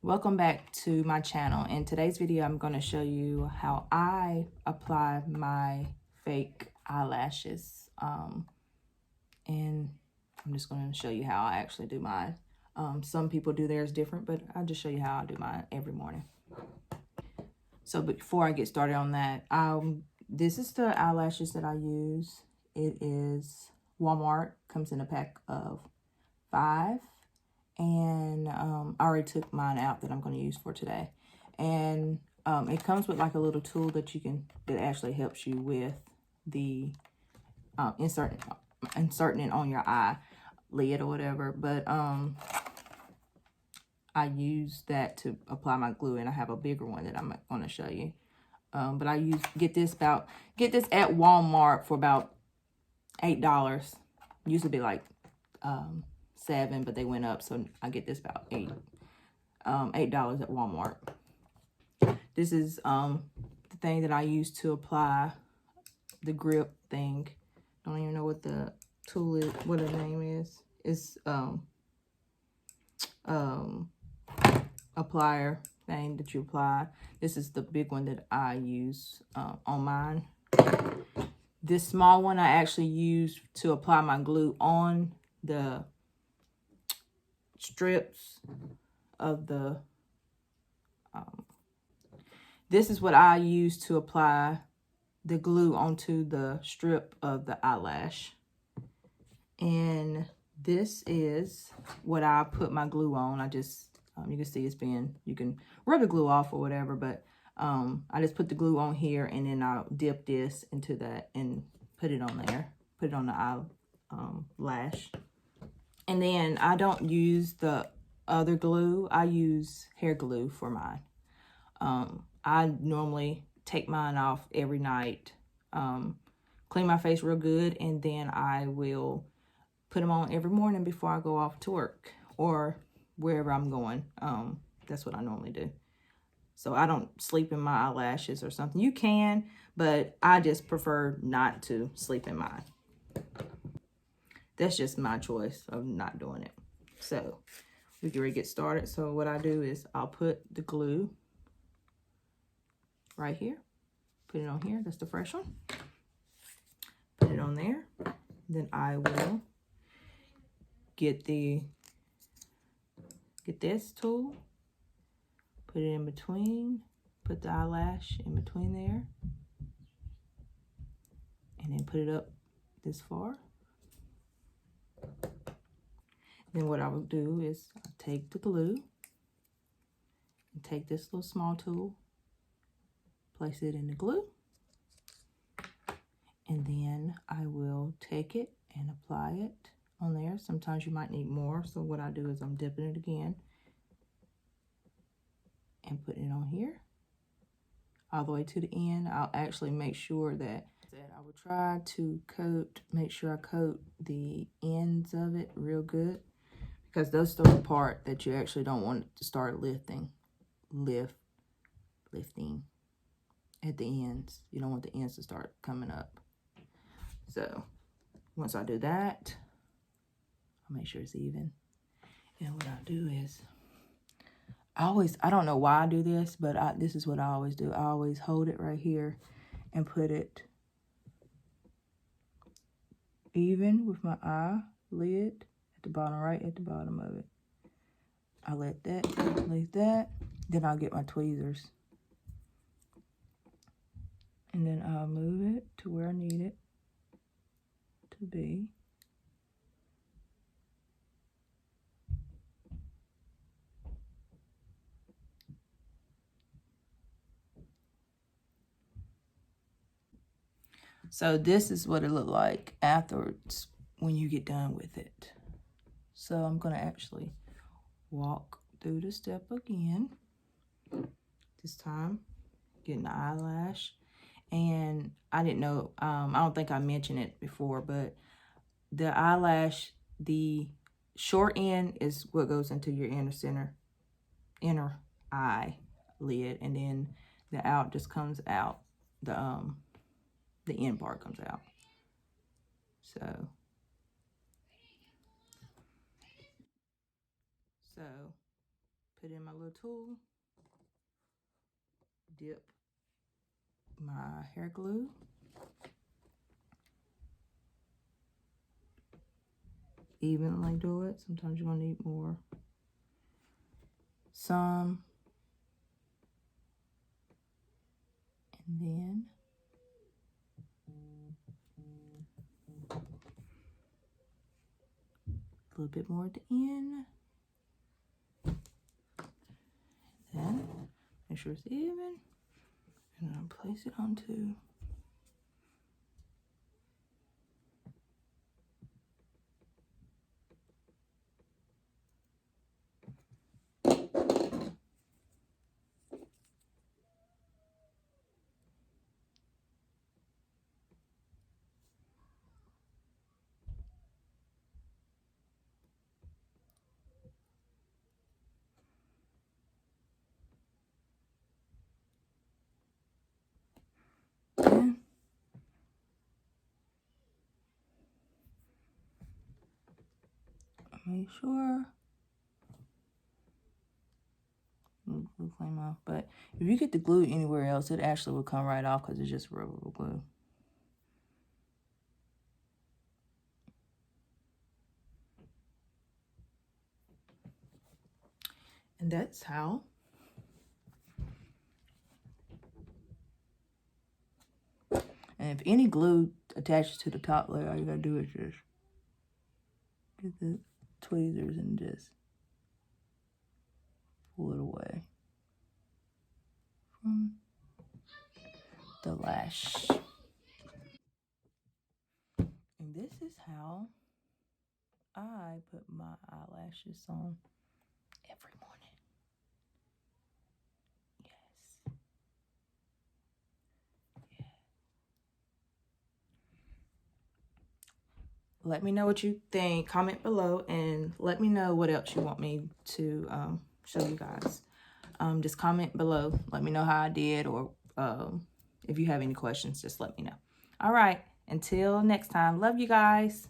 Welcome back to my channel. In today's video, I'm going to show you how I apply my fake eyelashes. And I'm just going to show you how I actually do mine. Some people do theirs different, but I'll just show you how I do mine every morning. So before I get started on that, this is the eyelashes that I use. It is Walmart, comes in a pack of 5. And I already took mine out that I'm going to use for today. And it comes with like a little tool that that actually helps you with the inserting it on your eye lid or whatever. But I use that to apply my glue, and I have a bigger one that I'm going to show you. But I get this at Walmart for about $8. Used to be like $7, but they went up, so I get this about $8 at Walmart. This is the thing that I use to apply the grip thing. Don't even know what the tool is, what the name is. It's applier thing that you apply. This is the big one that I use on mine. This small one I actually use to apply my glue on the strips of the this is what I use to apply the glue onto the strip of the eyelash. And this is what I put my glue on. I just you can see you can rub the glue off or whatever, but I just put the glue on here, and then I'll dip this into that and put it on there, put it on the eyelash. And then I don't use the other glue. I use hair glue for mine. I normally take mine off every night, clean my face real good, and then I will put them on every morning before I go off to work or wherever I'm going. That's what I normally do. So I don't sleep in my eyelashes or something. You can, but I just prefer not to sleep in mine. That's just my choice of not doing it. So we can get started. So what I do is I'll put the glue right here. Put it on here. That's the fresh one. Put it on there. Then I will get this tool. Put it in between. Put the eyelash in between there. And then put it up this far. Then what I will do is I'll take the glue and take this little small tool, place it in the glue, and then I will take it and apply it on there. Sometimes you might need more, so what I do is I'm dipping it again and putting it on here all the way to the end. I'll actually make sure that I will try to make sure I coat the ends of it real good, because those are the part that you actually don't want it to start lifting at the ends. You don't want the ends to start coming up. So once I do that, I'll make sure it's even. And what I do is I don't know why I do this, but this is what I always do. I always hold it right here and put it even with my eyelid at the bottom, right at the bottom of it. I let that, like that. Then I'll get my tweezers. And then I'll move it to where I need it to be. So this is what it looked like afterwards when you get done with it. So I'm going to actually walk through the step again. This time, getting the eyelash. And I didn't know, I don't think I mentioned it before, but the eyelash, the short end is what goes into your inner eye lid, and then the out just comes out, the end part comes out. So put in my little tool, dip my hair glue, evenly do it. Sometimes you're gonna need more. Some, and then a little bit more at the end. Then make sure it's even, and I'll place it onto and make sure glue came off. But if you get the glue anywhere else, it actually will come right off because it's just rubber glue. And that's how and if any glue attaches to the top layer, all you gotta do is just get the tweezers and just pull it away from the lash. And this is how I put my eyelashes on every morning. Yes. Yeah. Let me know what you think. Comment below and let me know what else you want me to show you guys. Just comment below. Let me know how I did, or if you have any questions, just let me know. All right. Until next time. Love you guys.